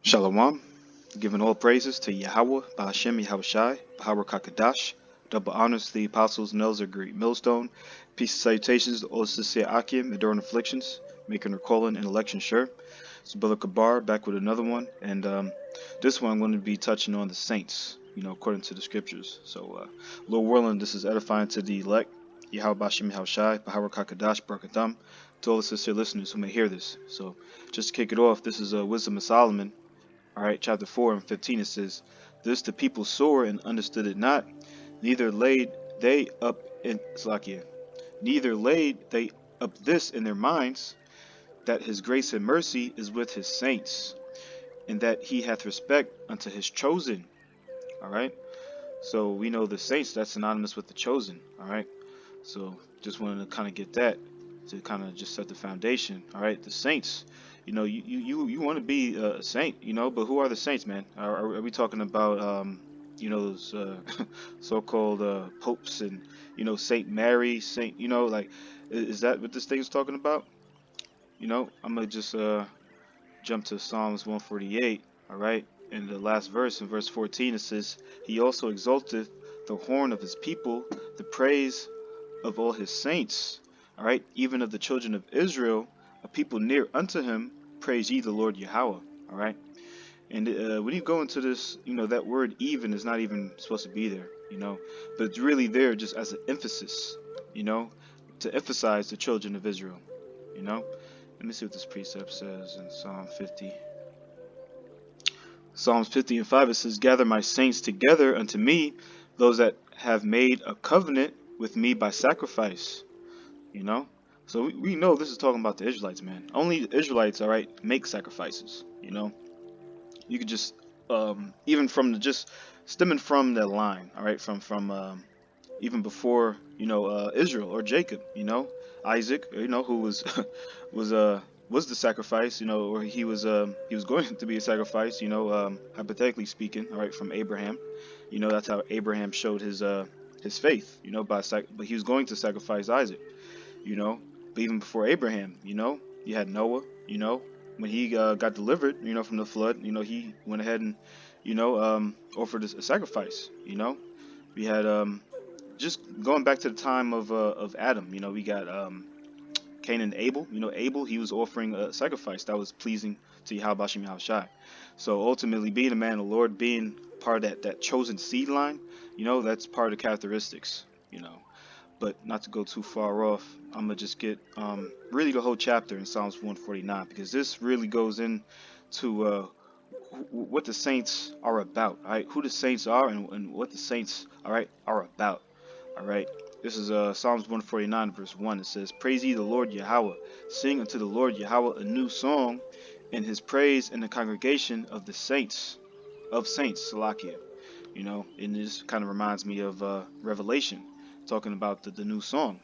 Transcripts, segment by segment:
Shalom, giving all praises to Yahweh, Bahashem Yahushai, Bahawar Kakadash, double honors to the apostles Nelzer Great Millstone, peace and salutations to all sincere Akim, enduring afflictions, making her calling and election sure. It's Brother Kabar back with another one, and this one I'm going to be touching on the saints, according to the scriptures. So, Lord willing, this is edifying to the elect, Yahweh Bahashem Yahushai, Bahawar Kakadash, Barakatham, to all the sincere listeners who may hear this. So, just to kick it off, this is Wisdom of Solomon. All right, chapter 4 and 15, it says, "This the people saw and understood it not, neither laid they up in Slakia, neither laid they up this in their minds, that his grace and mercy is with his saints, and that he hath respect unto his chosen." All right, so we know the saints, that's synonymous with the chosen. All right, so just wanted to kind of get that to kind of just set the foundation. All right, the saints. You want to be a saint, but who are the saints, man? Are we talking about, those so-called popes and, Saint Mary, Saint, like, is that what this thing is talking about? I'm going to just jump to Psalms 148, all right? In the last verse, in verse 14, it says, "He also exalteth the horn of his people, the praise of all his saints, all right, even of the children of Israel, a people near unto him, praise ye the Lord Yahweh." All right, and when you go into this, that word "even" is not even supposed to be there, but it's really there just as an emphasis, to emphasize the children of Israel. Let me see what this precept says in Psalms 50 and 5. It says, "Gather my saints together unto me, those that have made a covenant with me by sacrifice." So we know this is talking about the Israelites, man. Only the Israelites, all right, make sacrifices. You could just even from just stemming from that line, all right, from even before Israel or Jacob, Isaac, who was was was the sacrifice, or he was going to be a sacrifice, hypothetically speaking, all right, from Abraham. That's how Abraham showed his faith, but he was going to sacrifice Isaac. But even before Abraham, you had Noah, when he got delivered, from the flood, he went ahead and, offered a sacrifice. We had just going back to the time of Adam, we got Cain and Abel. Abel, he was offering a sacrifice that was pleasing to Yahweh Shem Yahushai. So ultimately, being a man of the Lord, being part of that chosen seed line, that's part of the characteristics. But not to go too far off, I'm gonna just get really the whole chapter in Psalms 149, because this really goes into what the saints are about, all right? Who the saints are and what the saints, all right, are about, all right? This is Psalms 149 verse 1. It says, "Praise ye the Lord Yahweh, sing unto the Lord Yahweh a new song, and his praise in the congregation of the saints, Salakia." And this kind of reminds me of Revelation, talking about the new song,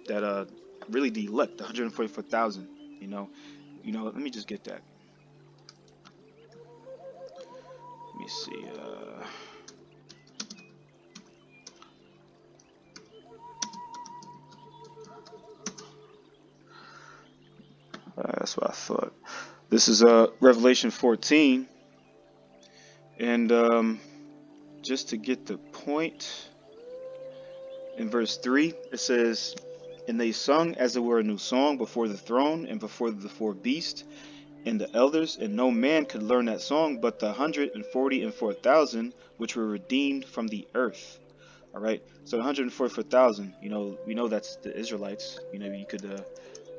that really the elect, the 144,000, let me just get that. Let me see. That's what I thought. This is Revelation 14, and just to get the point, in verse 3, it says, "And they sung as it were a new song before the throne and before the four beasts and the elders, and no man could learn that song but the 144,000 which were redeemed from the earth." All right, so 144,000, we know that's the Israelites. You could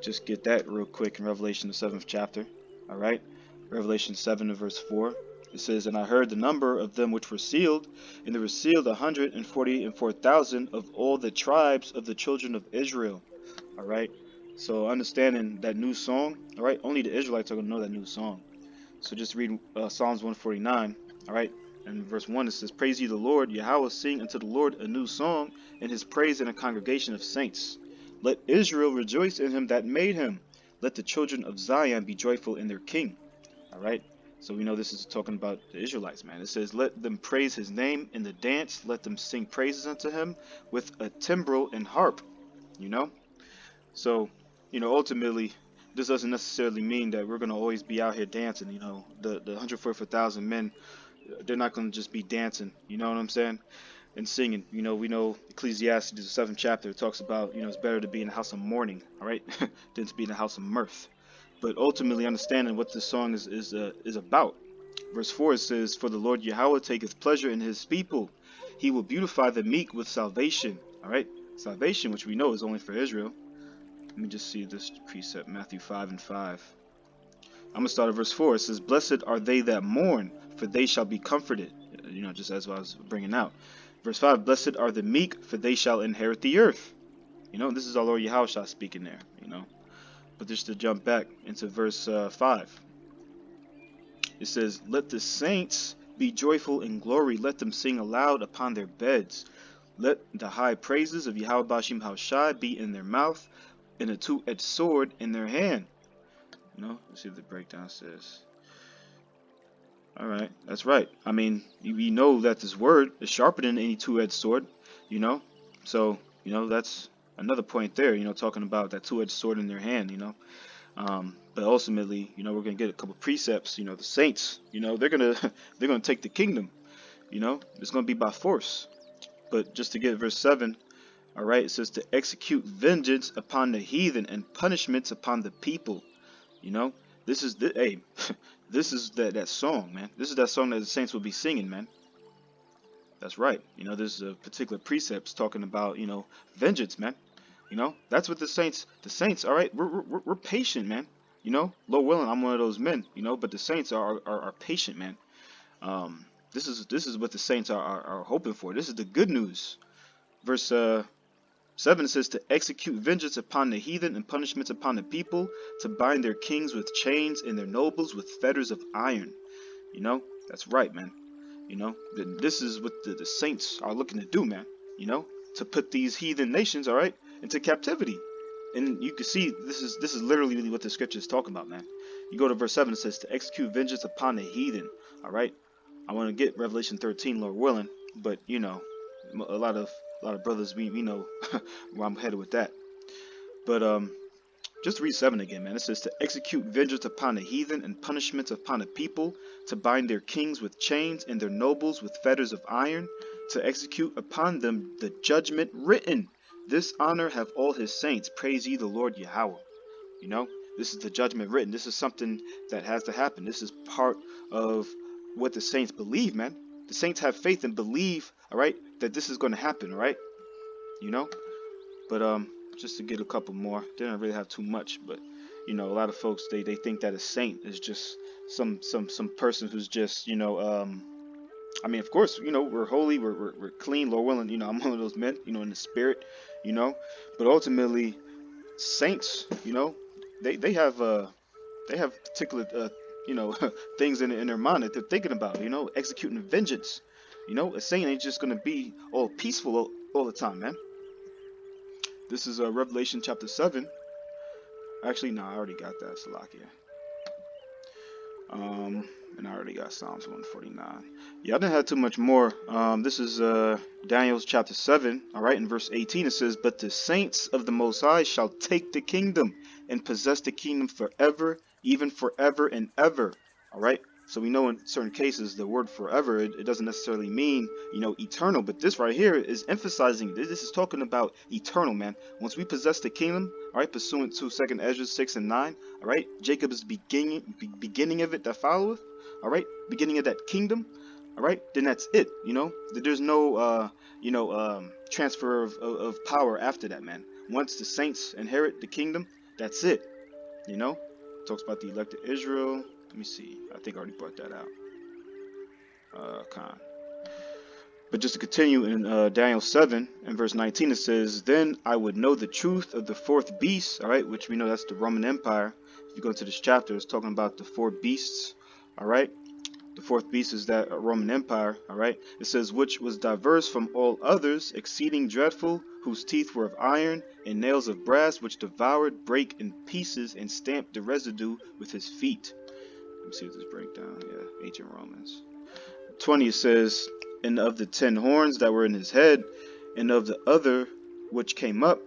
just get that real quick in Revelation, the 7th chapter. All right, Revelation 7 and verse 4. It says, "And I heard the number of them which were sealed, and there were sealed 144,000 of all the tribes of the children of Israel." All right, so understanding that new song, all right, only the Israelites are going to know that new song. So just read Psalms 149, all right, and verse 1, it says, "Praise ye the Lord, Yahweh, sing unto the Lord a new song, and his praise in a congregation of saints. Let Israel rejoice in him that made him. Let the children of Zion be joyful in their king." All right, so we know this is talking about the Israelites, man. It says, "Let them praise his name in the dance. Let them sing praises unto him with a timbrel and harp." So, ultimately, this doesn't necessarily mean that we're going to always be out here dancing. You know, the 144,000 men, they're not going to just be dancing. You know what I'm saying? And singing. You know, we know Ecclesiastes, the 7th chapter, talks about, you know, it's better to be in a house of mourning, all right, than to be in a house of mirth. But ultimately, understanding what this song is about. Verse 4 it says, "For the Lord Yahweh taketh pleasure in his people. He will beautify the meek with salvation." All right, salvation, which we know is only for Israel. Let me just see this precept, Matthew 5:5. I'm going to start at verse 4. It says, "Blessed are they that mourn, for they shall be comforted." You know, just as I was bringing out. Verse 5, "Blessed are the meek, for they shall inherit the earth." You know, this is our Lord Yahushua speaking there, you know. But just to jump back into verse 5. It says, "Let the saints be joyful in glory. Let them sing aloud upon their beds. Let the high praises of Yahweh Bashim Haushai be in their mouth, and a two-edged sword in their hand." You know, let's see what the breakdown says. Alright, that's right. I mean, we know that this word is sharper than any two-edged sword, you know. So, you know, that's another point there, you know, talking about that two-edged sword in their hand, you know. But ultimately, you know, we're gonna get a couple precepts. You know, the saints, you know, they're gonna they're gonna take the kingdom. You know, it's gonna be by force. But just to get verse 7, all right, it says to execute vengeance upon the heathen and punishments upon the people. You know, this is the hey, this is that song, man. This is that song that the saints will be singing, man. That's right. You know, there's a particular precepts talking about, you know, vengeance, man. You know, that's what the saints, all right, we're patient, man. You know, Lord willing, I'm one of those men, you know, but the saints are patient, man. This is what the saints are hoping for. This is the good news. Verse 7 says to execute vengeance upon the heathen and punishments upon the people, to bind their kings with chains and their nobles with fetters of iron. You know, that's right, man. You know, this is what the saints are looking to do, man. You know, to put these heathen nations, all right, into captivity. And you can see this is literally what the scripture is talking about, man. You go to verse 7, it says to execute vengeance upon the heathen. All right, I want to get Revelation 13, Lord willing, but you know, a lot of brothers, we know where I'm headed with that. But just read 7 again, man. It says to execute vengeance upon the heathen and punishments upon the people, to bind their kings with chains and their nobles with fetters of iron, to execute upon them the judgment written. This honor have all his saints. Praise ye the Lord Yahweh. You know, this is the judgment written. This is something that has to happen. This is part of what the saints believe, man. The saints have faith and believe, all right, that this is going to happen, all right? You know? But just to get a couple more, they don't really have too much, but you know, a lot of folks they think that a saint is just some person who's just, you know, I mean, of course, you know, we're holy, we're clean, Lord willing, you know, I'm one of those men, you know, in the spirit, you know, but ultimately saints, you know, they have particular you know things in their mind that they're thinking about, you know, executing vengeance. You know, a saint ain't just gonna be all peaceful all the time, man. This is Revelation chapter 7. Actually, no, I already got that, Salakia. And I already got Psalms 149. Yeah, I didn't have too much more. This is Daniel chapter 7. All right, in verse 18 it says, "But the saints of the Most High shall take the kingdom and possess the kingdom forever, even forever and ever." All right. So we know in certain cases the word forever, it doesn't necessarily mean, you know, eternal. But this right here is emphasizing, this is talking about eternal, man. Once we possess the kingdom, all right, pursuant to 2 Ezra 6 and 9, all right, Jacob is the beginning of it that followeth, all right, beginning of that kingdom, all right, then that's it, you know. There's no, transfer of power after that, man. Once the saints inherit the kingdom, that's it, you know. It talks about the elected Israel. Let me see. I think I already brought that out. Khan. But just to continue in Daniel 7 and verse 19, it says, "Then I would know the truth of the fourth beast," all right, which we know that's the Roman Empire. If you go into this chapter, it's talking about the four beasts, all right. The fourth beast is that Roman Empire, all right. It says, "Which was diverse from all others, exceeding dreadful, whose teeth were of iron and nails of brass, which devoured, brake in pieces, and stamped the residue with his feet." Let me see if this breakdown. Yeah, ancient Romans 20. It says, "And of the 10 horns that were in his head, and of the other which came up,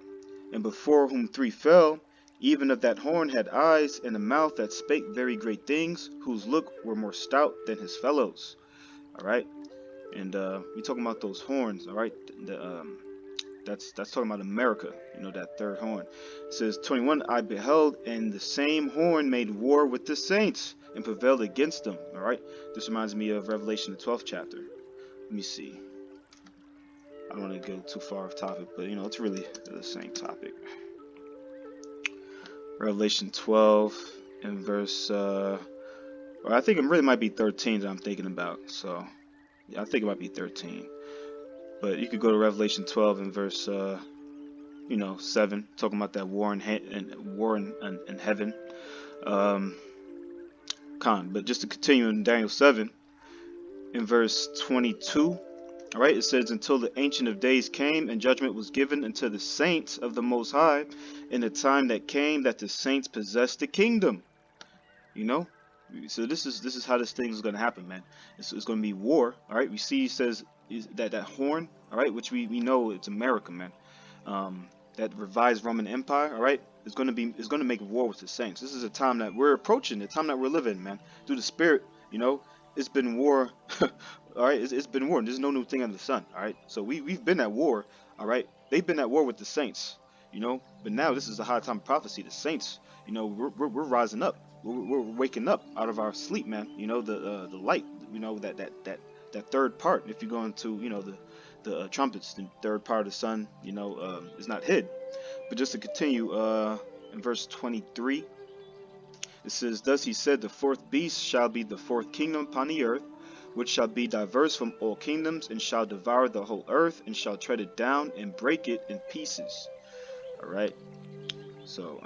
and before whom 3 fell, Even of that horn had eyes and a mouth that spake very great things, whose look were more stout than his fellows. All right, and we talking about those horns. All right, that's talking about America. That third horn. It says 21. I beheld, and the same horn made war with the saints and prevailed against them. All right, this reminds me of Revelation the 12th chapter. Let me see. I don't want to go too far off topic, but it's really the same topic. Revelation 12 and verse, or I think it really might be 13 that I'm thinking about. So, yeah, I think it might be 13. But you could go to Revelation 12 and verse, 7, talking about that war in heaven. But just to continue in Daniel 7, in verse 22. All right, it says, until the Ancient of Days came, and judgment was given unto the saints of the Most High, in the time that came that the saints possessed the kingdom. So this is how this thing is going to happen, man. It's going to be war. All right, we see, it says that horn. All right, which we know it's America, man. That revised Roman Empire. All right, is going to make war with the saints. This is a time that we're approaching, the time that we're living, man. Through the Spirit, it's been war. All right, it's been war. There's no new thing under the sun. All right, so we've been at war. All right, they've been at war with the saints. But now this is a high time of prophecy. The saints, we're rising up. We're waking up out of our sleep, man. The light. That third part. If you go into the trumpets, the third part of the sun, is not hid. But just to continue, in verse 23, it says, thus he said, the fourth beast shall be the fourth kingdom upon the earth, which shall be diverse from all kingdoms, and shall devour the whole earth, and shall tread it down, and break it in pieces. All right. So,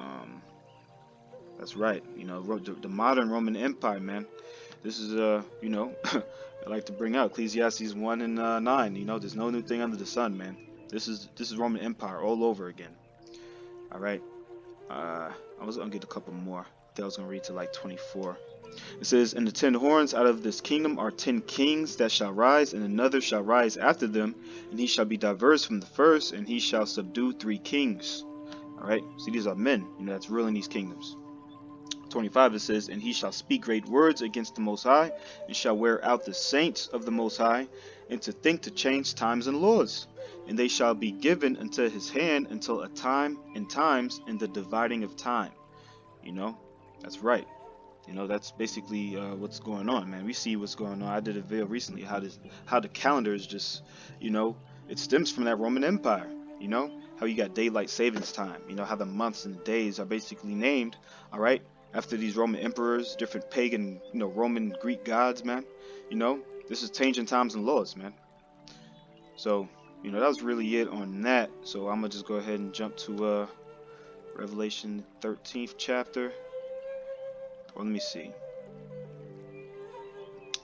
that's right. The modern Roman Empire, man. This is, I like to bring out Ecclesiastes 1 and 9. There's no new thing under the sun, man. This is Roman Empire all over again. All right. I was gonna get a couple more. I was gonna read to like 24. It says, and the 10 horns out of this kingdom are 10 kings that shall rise, and another shall rise after them, and he shall be diverse from the first, and he shall subdue 3 kings. All right. See, these are men, that's ruling these kingdoms. 25, it says, and he shall speak great words against the Most High, and shall wear out the saints of the Most High, and to think to change times and laws. And they shall be given unto his hand until a time and times in the dividing of time. That's right. That's basically what's going on, man. We see what's going on. I did a video recently how the calendar is just, it stems from that Roman Empire. How you got daylight savings time. How the months and the days are basically named, all right, after these Roman emperors, different pagan, Roman Greek gods, man. This is changing times and laws, man. So, that was really it on that. So I'm gonna just go ahead and jump to Revelation 13th chapter. Or let me see.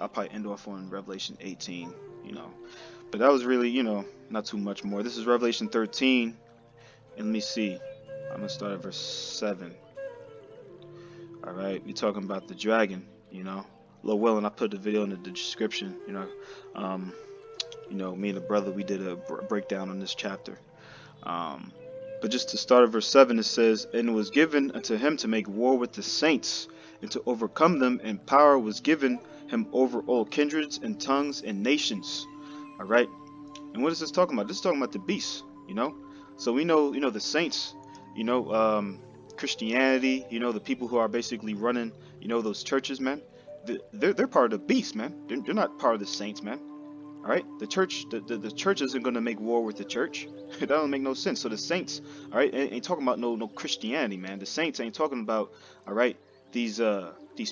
I'll probably end off on Revelation 18, But that was really, not too much more. This is Revelation 13. And let me see. I'm going to start at verse 7. All right. We're talking about the dragon, Lord willing, I put the video in the description, me and the brother, we did a breakdown on this chapter. But just to start at verse 7, it says, and it was given unto him to make war with the saints, and to overcome them, and power was given him over all kindreds and tongues and nations. All right. And what is this talking about? This is talking about the beast, So we know, the saints, Christianity, the people who are basically running, those churches, man. They're part of the beast, man. They're not part of the saints, man. All right. The church, the church isn't going to make war with the church. That don't make no sense. So the saints, all right, ain't talking about no Christianity, man. The saints ain't talking about, all right, these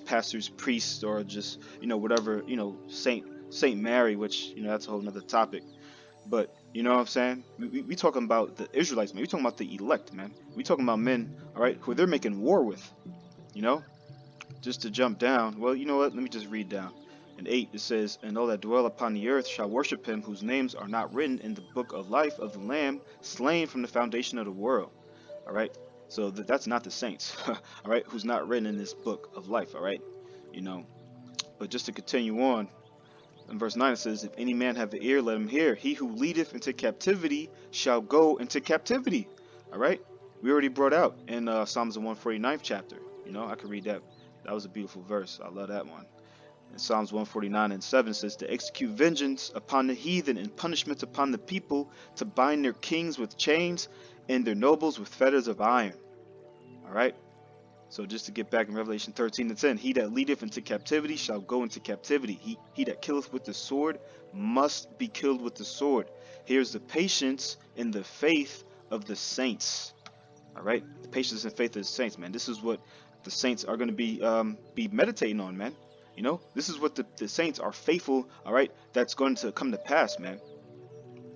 pastors, priests, or just whatever, Saint Mary, which that's a whole nother topic. But you know what I'm saying? We talking about the Israelites, man. We talking about the elect, man. We talking about men, all right, who they're making war with. Just to jump down. Well, you know what? Let me just read down. In 8 it says, and all that dwell upon the earth shall worship him, whose names are not written in the book of life of the Lamb, slain from the foundation of the world. All right. So that's not the saints, all right, who's not written in this book of life, all right, But just to continue on, in verse 9 it says, if any man have an ear, let him hear. He who leadeth into captivity shall go into captivity, all right. we already brought out in Psalms the 149th chapter. You know, I could read that. That was a beautiful verse. I love that one. In Psalms 149 and 7 says, to execute vengeance upon the heathen and punishment upon the people, to bind their kings with chains and their nobles with fetters of iron. All right. So just to get back in Revelation 13 and 10, he that leadeth into captivity shall go into captivity. He that killeth with the sword must be killed with the sword. Here's the patience and the faith of the saints. All right, the patience and faith of the saints, man. This is what the saints are going to be meditating on, man. You know, this is what the saints are faithful. All right, that's going to come to pass, man.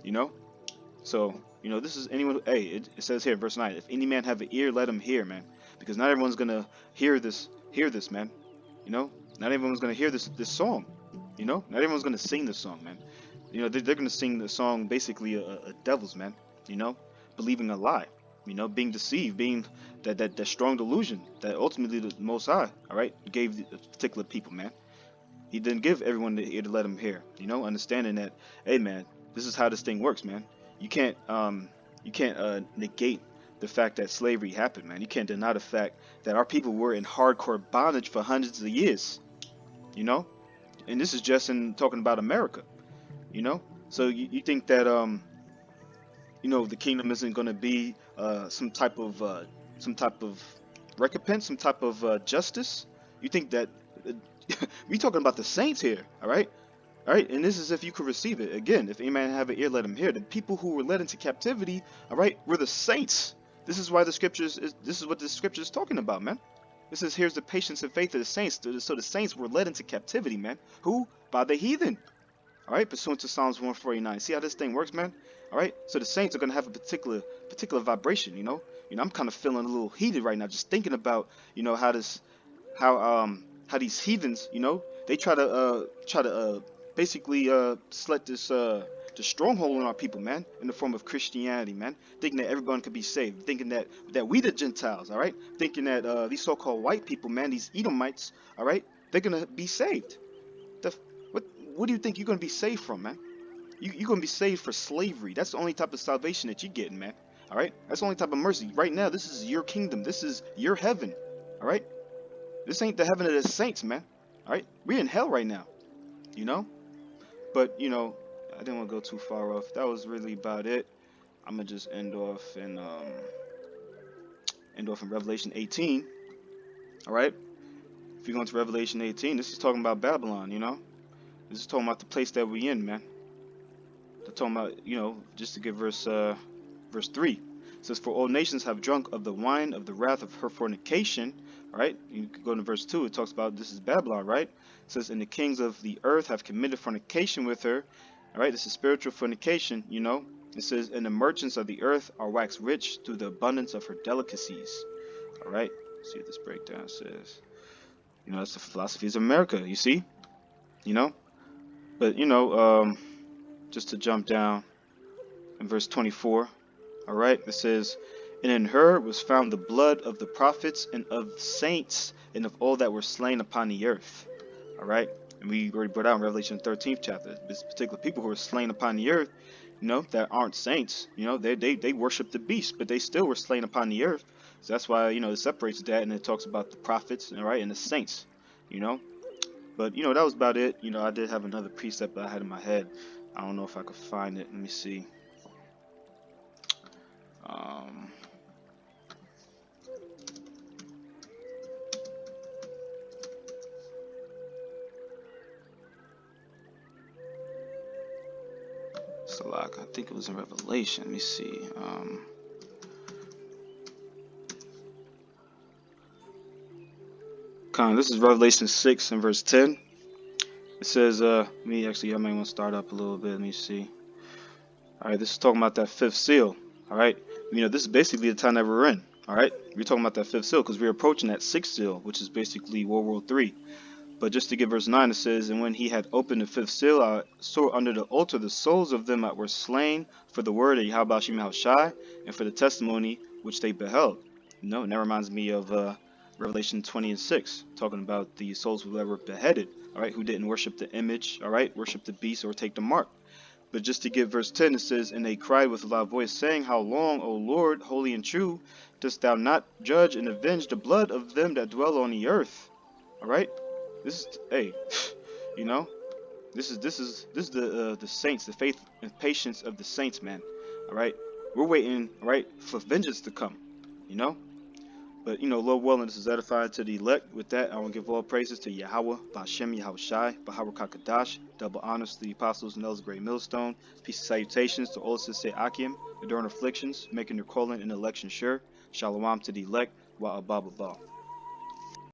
You know, so you know this is anyone. Hey, it says here in verse 9, if any man have an ear, let him hear, man. Because not everyone's gonna hear this, man. You know, not everyone's gonna hear this song. You know, not everyone's gonna sing this song, man. You know, they're gonna sing the song basically a devil's, man. You know, believing a lie. You know, being deceived, being that strong delusion that ultimately the Most High, all right, gave the particular people, man. He didn't give everyone the ear to let him hear. You know, understanding that, hey, man, this is how this thing works, man. You can't negate the fact that slavery happened, man. You can't deny the fact that our people were in hardcore bondage for hundreds of years. You know, and this is just in talking about America. You know, so you think that you know, the kingdom isn't going to be some type of recompense, some type of justice? You think that we talking about the saints here, all right? All right, and this is if you could receive it. Again, if any man have an ear, let him hear. The people who were led into captivity, all right, were the saints. This is why this is what the scripture is talking about, man. This is here's the patience and faith of the saints. So the saints were led into captivity, man. Who? By the heathen. All right, pursuant to Psalms 149. See how this thing works, man? All right, so the saints are gonna have a particular vibration. You know, I'm kind of feeling a little heated right now, just thinking about, you know, how these heathens, you know, they try to basically select this the stronghold on our people, man, in the form of Christianity, man, thinking that everyone could be saved, thinking that we the Gentiles, all right, thinking that these so-called white people, man, these Edomites, all right, they're gonna be saved. What do you think you're gonna be saved from, man? You're gonna be saved for slavery. That's the only type of salvation that you're getting, man. All right, that's the only type of mercy. Right now, this is your kingdom. This is your heaven. All right, this ain't the heaven of the saints, man. All right, we're in hell right now. You know, but you know, I didn't want to go too far off. That was really about it. I'm gonna just end off in Revelation 18. All right, if you go into Revelation 18, this is talking about Babylon. You know, this is talking about the place that we in, man. They're talking about, you know, just to give verse 3. It says, for all nations have drunk of the wine of the wrath of her fornication. All right, you can go into verse 2. It talks about this is Babylon, right? It says, and the kings of the earth have committed fornication with her. All right, this is spiritual fornication, you know. It says, and the merchants of the earth are waxed rich through the abundance of her delicacies. All right, let's see what this breakdown says. You know, that's the philosophies of America, you see? You know, but, you know, just to jump down in verse 24, all right, it says, and in her was found the blood of the prophets and of the saints and of all that were slain upon the earth. All right, and we already brought out in Revelation 13th chapter this particular people who were slain upon the earth, you know, that aren't saints. You know, they worship the beast, but they still were slain upon the earth. So that's why, you know, it separates that, and it talks about the prophets, all right, and the saints. You know, but you know, that was about it. You know, I did have another precept that I had in my head. I don't know if I could find it. Let me see. Salak, I think it was in Revelation. Let me see. This is Revelation 6 and verse 10. It says, I might want to start up a little bit. Let me see. All right, this is talking about that fifth seal. All right, you know, this is basically the time that we're in. All right, we're talking about that fifth seal because we're approaching that sixth seal, which is basically World War III. But just to give verse 9, it says, and when he had opened the fifth seal, I saw under the altar the souls of them that were slain for the word of Yahweh Shem Yahushai and for the testimony which they beheld. You know, and that reminds me of Revelation 20 and 6, talking about the souls who were beheaded, all right, who didn't worship the image, all right, worship the beast or take the mark. But just to get verse 10, it says, "And they cried with a loud voice, saying, How long, O Lord, holy and true, dost thou not judge and avenge the blood of them that dwell on the earth?" All right, this is hey, you know, this is the saints, the faith and patience of the saints, man. All right, we're waiting, all right, for vengeance to come, you know. But Lord willing, this is edifying to the elect. With that, I want to give all praises to Yahweh, Bashem, Yahweh Shai, Bahawar Kakadash. Double honors to the apostles and elders of Great Millstone. Peace and salutations to all Sisei Akim, enduring afflictions, making their calling and election sure. Shalom to the elect, wa abababa.